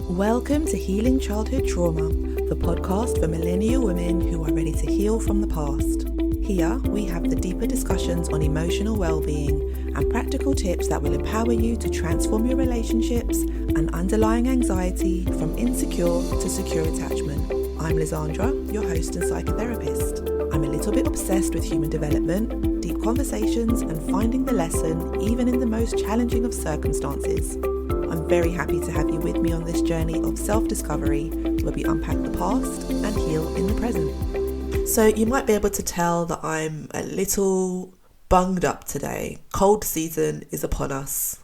Welcome to Healing Childhood Trauma, the podcast for millennial women who are ready to heal from the past. Here, we have the deeper discussions on emotional well-being and practical tips that will empower you to transform your relationships and underlying anxiety from insecure to secure attachment. I'm Lizandra, your host and psychotherapist. I'm a little bit obsessed with human development, deep conversations, and finding the lesson even in the most challenging of circumstances. I'm very happy to have you with me on this journey of self-discovery where we unpack the past and heal in the present. So you might be able to tell that I'm a little bunged up today. Cold season is upon us.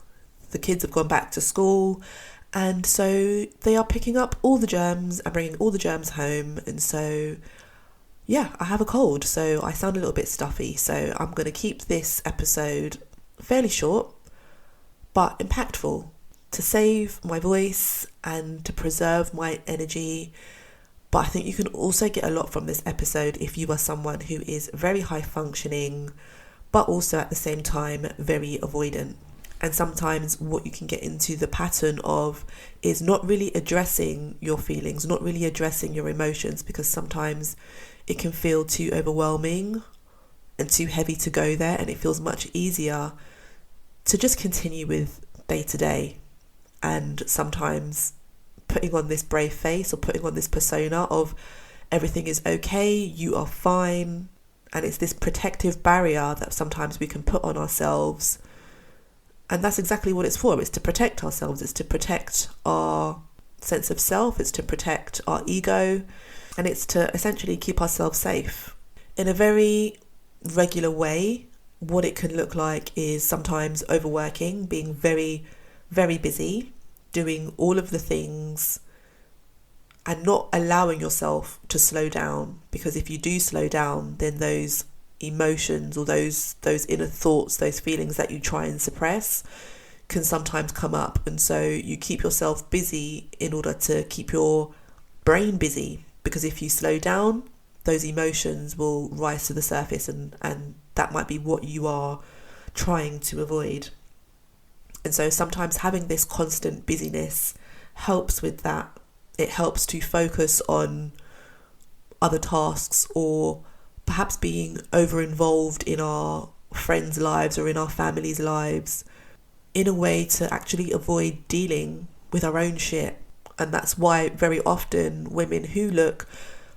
The kids have gone back to school and so they are picking up all the germs and bringing all the germs home. And so, yeah, I have a cold, so I sound a little bit stuffy. So I'm going to keep this episode fairly short but impactful, to save my voice and to preserve my energy. But I think you can also get a lot from this episode if you are someone who is very high functioning, but also at the same time very avoidant. And sometimes what you can get into the pattern of is not really addressing your feelings, not really addressing your emotions, because sometimes it can feel too overwhelming and too heavy to go there. And it feels much easier to just continue with day to day. And sometimes putting on this brave face or putting on this persona of everything is okay, you are fine. And it's this protective barrier that sometimes we can put on ourselves. And that's exactly what it's for. It's to protect ourselves. It's to protect our sense of self. It's to protect our ego. And it's to essentially keep ourselves safe. In a very regular way, what it can look like is sometimes overworking, being very busy, doing all of the things and not allowing yourself to slow down. Because if you do slow down, then those emotions or those inner thoughts, those feelings that you try and suppress can sometimes come up. And so you keep yourself busy in order to keep your brain busy. Because if you slow down, those emotions will rise to the surface and that might be what you are trying to avoid. And so sometimes having this constant busyness helps with that. It helps to focus on other tasks or perhaps being over-involved in our friends' lives or in our families' lives in a way to actually avoid dealing with our own shit. And that's why very often women who look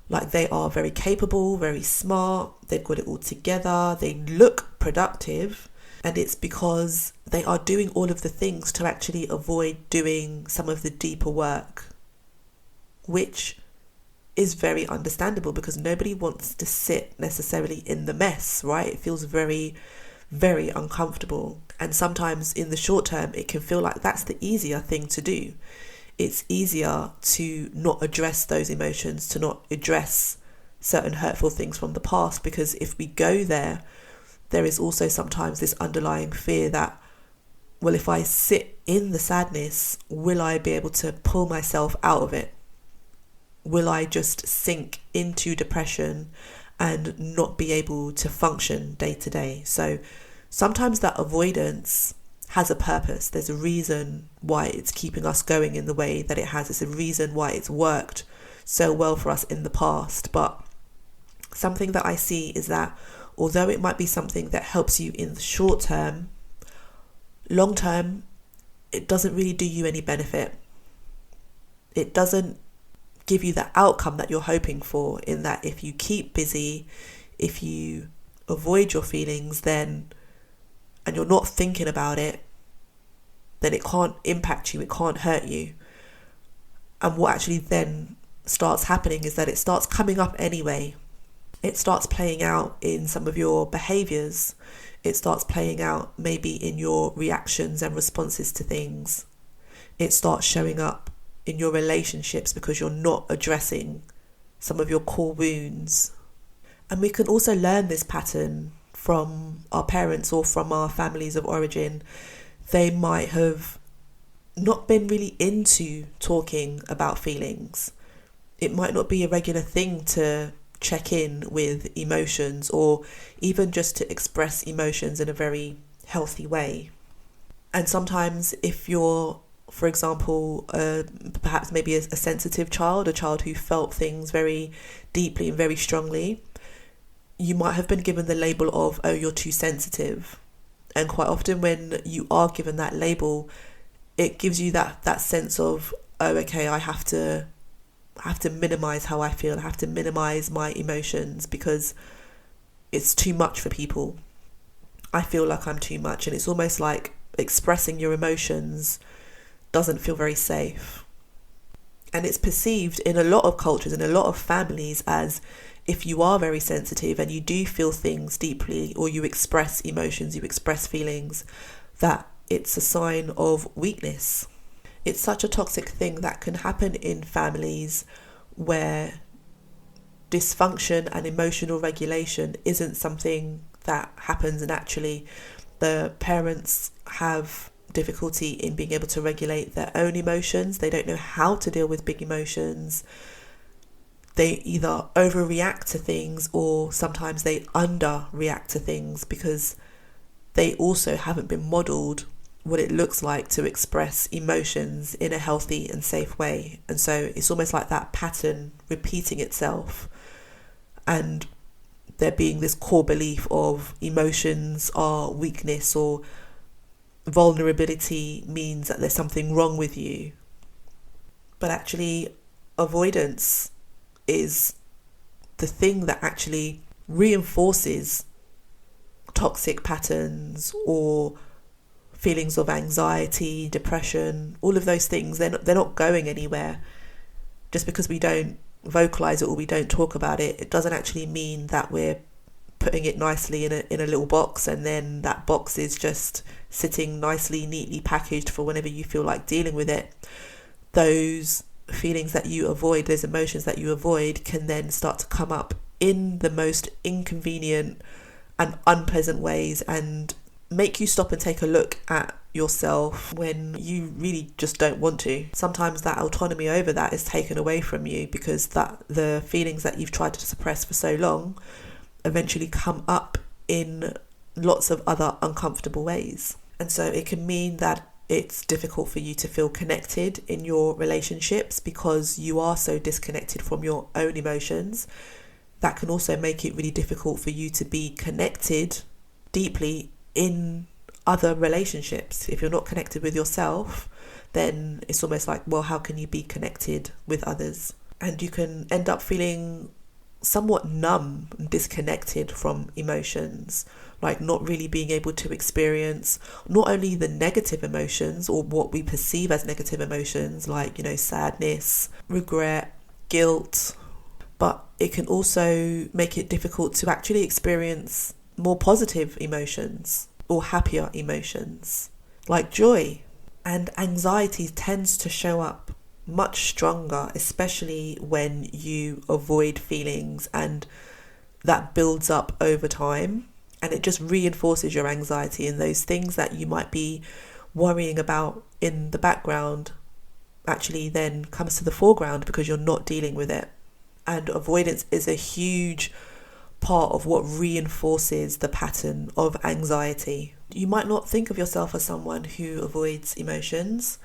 like they are very capable, very smart, they've got it all together, they look productive, and it's because they are doing all of the things to actually avoid doing some of the deeper work, which is very understandable because nobody wants to sit necessarily in the mess, right? It feels very, very uncomfortable. And sometimes in the short term, it can feel like that's the easier thing to do. It's easier to not address those emotions, to not address certain hurtful things from the past, because if we go there is also sometimes this underlying fear that, well, if I sit in the sadness, will I be able to pull myself out of it? Will I just sink into depression and not be able to function day to day? So sometimes that avoidance has a purpose. There's a reason why it's keeping us going in the way that it has. It's a reason why it's worked so well for us in the past. But something that I see is that although it might be something that helps you in the short term, long term, it doesn't really do you any benefit. It doesn't give you the outcome that you're hoping for, in that if you keep busy, if you avoid your feelings, then, and you're not thinking about it, then it can't impact you, it can't hurt you. And what actually then starts happening is that it starts coming up anyway. It starts playing out in some of your behaviours. It starts playing out maybe in your reactions and responses to things. It starts showing up in your relationships because you're not addressing some of your core wounds. And we can also learn this pattern from our parents or from our families of origin. They might have not been really into talking about feelings. It might not be a regular thing to check in with emotions or even just to express emotions in a very healthy way. And sometimes if you're for example, perhaps maybe a sensitive child, a child who felt things very deeply and very strongly, you might have been given the label of, oh, you're too sensitive. And quite often when you are given that label, it gives you that sense of, oh, okay, I have to minimize how I feel. I have to minimize my emotions because it's too much for people. I feel like I'm too much. And it's almost like expressing your emotions doesn't feel very safe. And it's perceived in a lot of cultures, in a lot of families, as if you are very sensitive and you do feel things deeply, or you express emotions, you express feelings, that it's a sign of weakness. It's such a toxic thing that can happen in families where dysfunction and emotional regulation isn't something that happens naturally. The parents have difficulty in being able to regulate their own emotions. They don't know how to deal with big emotions. They either overreact to things, or sometimes they underreact to things because they also haven't been modeled what it looks like to express emotions in a healthy and safe way. And so it's almost like that pattern repeating itself, and there being this core belief of emotions are weakness, or vulnerability means that there's something wrong with you. But actually, avoidance is the thing that actually reinforces toxic patterns or feelings of anxiety, depression, all of those things. They're not going anywhere. Just because we don't vocalize it or we don't talk about it, it doesn't actually mean that we're putting it nicely in a little box, and then that box is just sitting nicely, neatly packaged for whenever you feel like dealing with it. Those feelings that you avoid, those emotions that you avoid, can then start to come up in the most inconvenient and unpleasant ways, and make you stop and take a look at yourself when you really just don't want to. Sometimes that autonomy over that is taken away from you because that the feelings that you've tried to suppress for so long eventually come up in lots of other uncomfortable ways. And so it can mean that it's difficult for you to feel connected in your relationships because you are so disconnected from your own emotions. That can also make it really difficult for you to be connected deeply in other relationships. If you're not connected with yourself, then it's almost like, well, how can you be connected with others? And you can end up feeling somewhat numb and disconnected from emotions, like not really being able to experience not only the negative emotions or what we perceive as negative emotions, like, sadness, regret, guilt, but it can also make it difficult to actually experience more positive emotions or happier emotions like joy. And anxiety tends to show up much stronger, especially when you avoid feelings, and that builds up over time, and it just reinforces your anxiety, and those things that you might be worrying about in the background actually then comes to the foreground because you're not dealing with it. And avoidance is a huge part of what reinforces the pattern of anxiety. You might not think of yourself as someone who avoids emotions,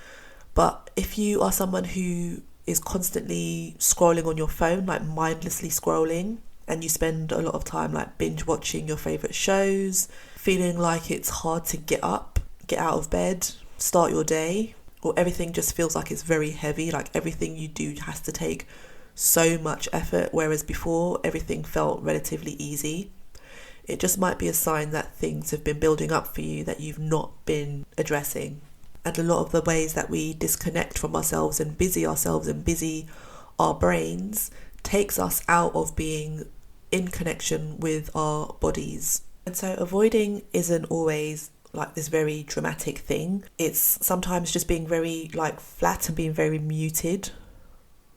but if you are someone who is constantly scrolling on your phone, like mindlessly scrolling, and you spend a lot of time like binge watching your favorite shows, feeling like it's hard to get up, get out of bed, start your day, or everything just feels like it's very heavy, like everything you do has to take so much effort, whereas before everything felt relatively easy, it just might be a sign that things have been building up for you that you've not been addressing. And a lot of the ways that we disconnect from ourselves and busy our brains takes us out of being in connection with our bodies. And so avoiding isn't always like this very dramatic thing. It's sometimes just being very like flat and being very muted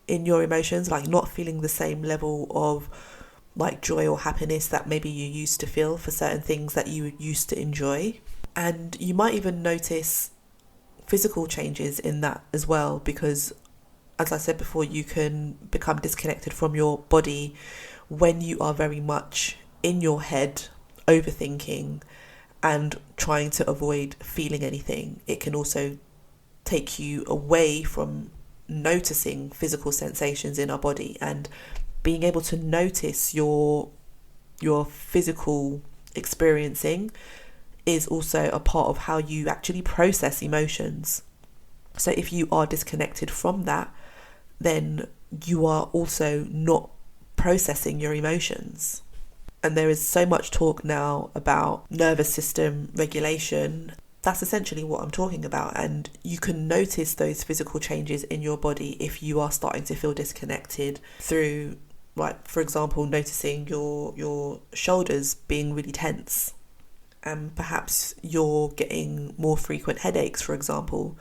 in your emotions, like not feeling the same level of like joy or happiness that maybe you used to feel for certain things that you used to enjoy. And you might even notice physical changes in that as well, because as I said before, you can become disconnected from your body when you are very much in your head overthinking and trying to avoid feeling anything. It can also take you away from noticing physical sensations in our body, and being able to notice your physical experiencing is also a part of how you actually process emotions. So if you are disconnected from that, then you are also not processing your emotions. And there is so much talk now about nervous system regulation. That's essentially what I'm talking about. And you can notice those physical changes in your body if you are starting to feel disconnected through, like, for example, noticing your shoulders being really tense. And perhaps you're getting more frequent headaches, for example.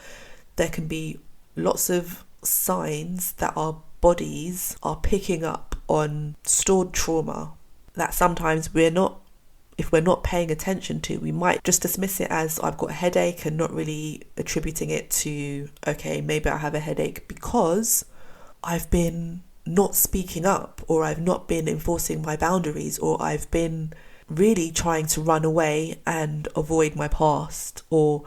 There can be lots of signs that our bodies are picking up on stored trauma that sometimes if we're not paying attention to, we might just dismiss it as I've got a headache and not really attributing it to, okay, maybe I have a headache because I've been not speaking up, or I've not been enforcing my boundaries, or I've been really trying to run away and avoid my past, or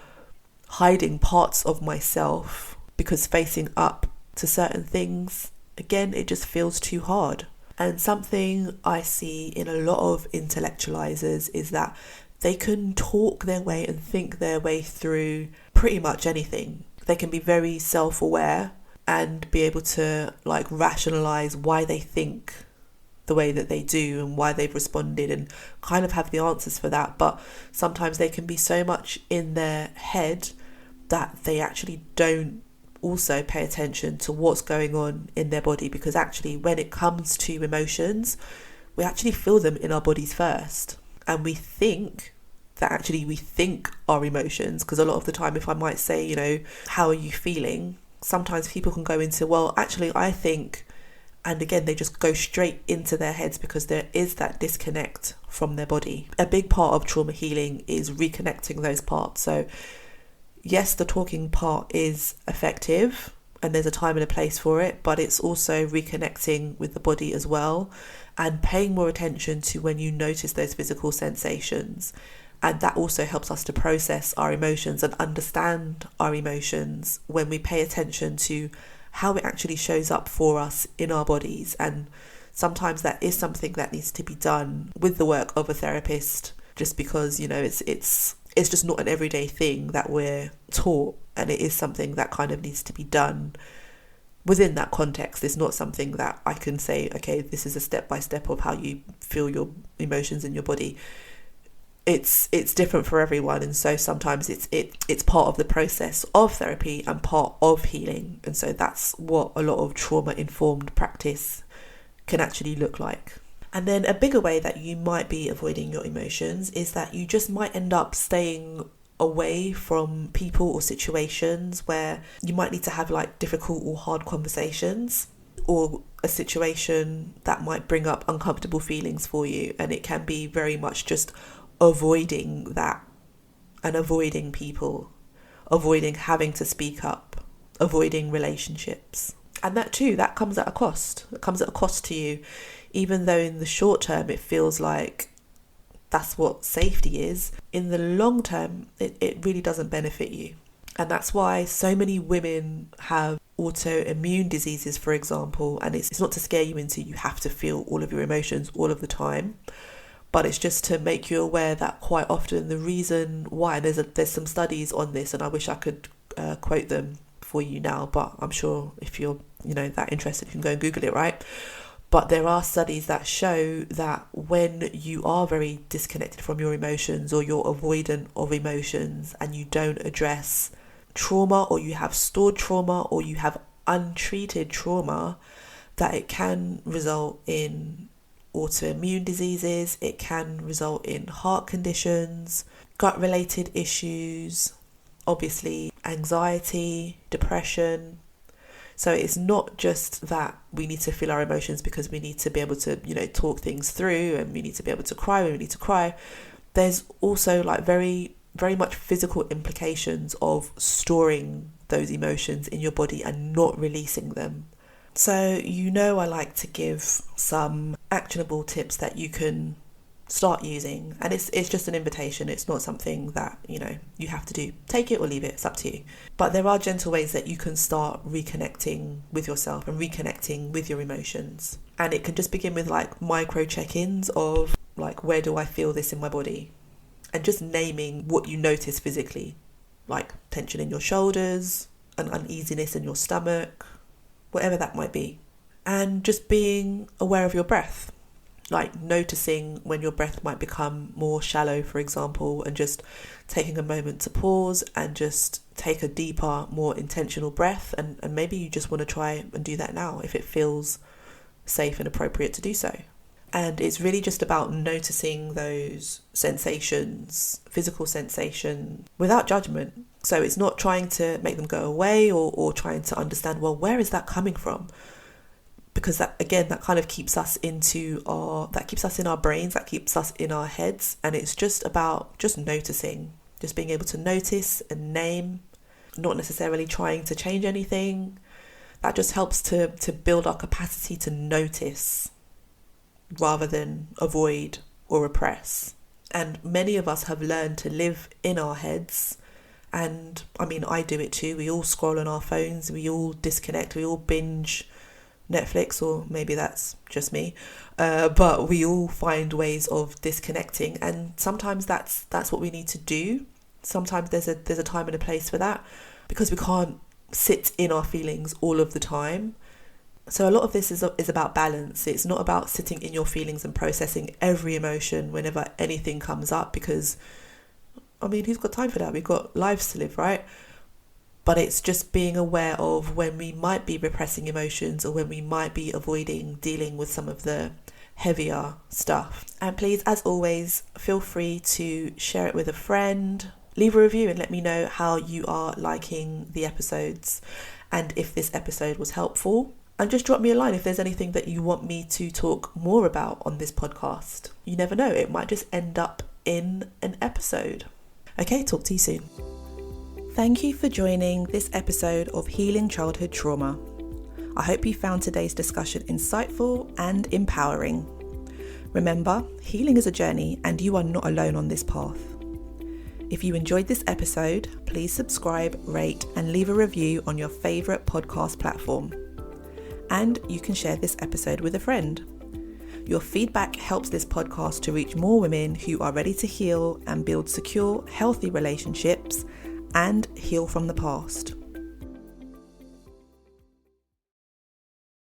hiding parts of myself because facing up to certain things, again, it just feels too hard. And something I see in a lot of intellectualizers is that they can talk their way and think their way through pretty much anything. They can be very self-aware and be able to like rationalize why they think the way that they do and why they've responded, and kind of have the answers for that. But sometimes they can be so much in their head that they actually don't also pay attention to what's going on in their body, because actually when it comes to emotions, we actually feel them in our bodies first, and we think our emotions, because a lot of the time, if I might say, how are you feeling, sometimes people can go into, well, actually I think, and again they just go straight into their heads because there is that disconnect from their body. A big part of trauma healing is reconnecting those parts. So yes, the talking part is effective and there's a time and a place for it, but it's also reconnecting with the body as well, and paying more attention to when you notice those physical sensations. And that also helps us to process our emotions and understand our emotions when we pay attention to how it actually shows up for us in our bodies. And sometimes that is something that needs to be done with the work of a therapist, just because, it's just not an everyday thing that we're taught, and it is something that kind of needs to be done within that context. It's not something that I can say, okay, this is a step-by-step of how you feel your emotions in your body. It's different for everyone, and so sometimes it's part of the process of therapy and part of healing. And so that's what a lot of trauma-informed practice can actually look like. And then a bigger way that you might be avoiding your emotions is that you just might end up staying away from people or situations where you might need to have like difficult or hard conversations, or a situation that might bring up uncomfortable feelings for you. And it can be very much just avoiding that, and avoiding people, avoiding having to speak up, avoiding relationships. And that too, that comes at a cost. It comes at a cost to you, even though in the short term it feels like that's what safety is. In the long term, it really doesn't benefit you. And that's why so many women have autoimmune diseases, for example. And it's not to scare you into you have to feel all of your emotions all of the time, but it's just to make you aware that quite often the reason why, and there's some studies on this, and I wish I could quote them for you now, but I'm sure if you're that interested, you can go and Google it, right? But there are studies that show that when you are very disconnected from your emotions, or you're avoidant of emotions, and you don't address trauma, or you have stored trauma, or you have untreated trauma, that it can result in autoimmune diseases, it can result in heart conditions, gut-related issues, obviously anxiety, depression. So it's not just that we need to feel our emotions because we need to be able to, talk things through, and we need to be able to cry when we need to cry. There's also like very, very much physical implications of storing those emotions in your body and not releasing them. So, I like to give some actionable tips that you can start using. And it's just an invitation. It's not something that, you have to do. Take it or leave it. It's up to you. But there are gentle ways that you can start reconnecting with yourself and reconnecting with your emotions. And it can just begin with like micro check-ins of like, where do I feel this in my body? And just naming what you notice physically, like tension in your shoulders, an uneasiness in your stomach, whatever that might be. And just being aware of your breath, like noticing when your breath might become more shallow, for example, and just taking a moment to pause and just take a deeper, more intentional breath. And maybe you just want to try and do that now if it feels safe and appropriate to do so. And it's really just about noticing those sensations, physical sensation, without judgment. So it's not trying to make them go away or trying to understand, well, where is that coming from? Because that kind of keeps us in our brains, that keeps us in our heads. And it's just about just noticing, just being able to notice and name, not necessarily trying to change anything. That just helps to build our capacity to notice rather than avoid or repress. And many of us have learned to live in our heads. And I mean, I do it too. We all scroll on our phones, we all disconnect, we all binge Netflix, or maybe that's just me. But we all find ways of disconnecting. And sometimes that's what we need to do. Sometimes there's a time and a place for that, because we can't sit in our feelings all of the time. So a lot of this is about balance. It's not about sitting in your feelings and processing every emotion whenever anything comes up, because, I mean, who's got time for that? We've got lives to live, right? But it's just being aware of when we might be repressing emotions or when we might be avoiding dealing with some of the heavier stuff. And please, as always, feel free to share it with a friend. Leave a review and let me know how you are liking the episodes and if this episode was helpful. And just drop me a line if there's anything that you want me to talk more about on this podcast. You never know, it might just end up in an episode. Okay, talk to you soon. Thank you for joining this episode of Healing Childhood Trauma. I hope you found today's discussion insightful and empowering. Remember, healing is a journey and you are not alone on this path. If you enjoyed this episode, please subscribe, rate, and leave a review on your favourite podcast platform. And you can share this episode with a friend. Your feedback helps this podcast to reach more women who are ready to heal and build secure, healthy relationships and heal from the past.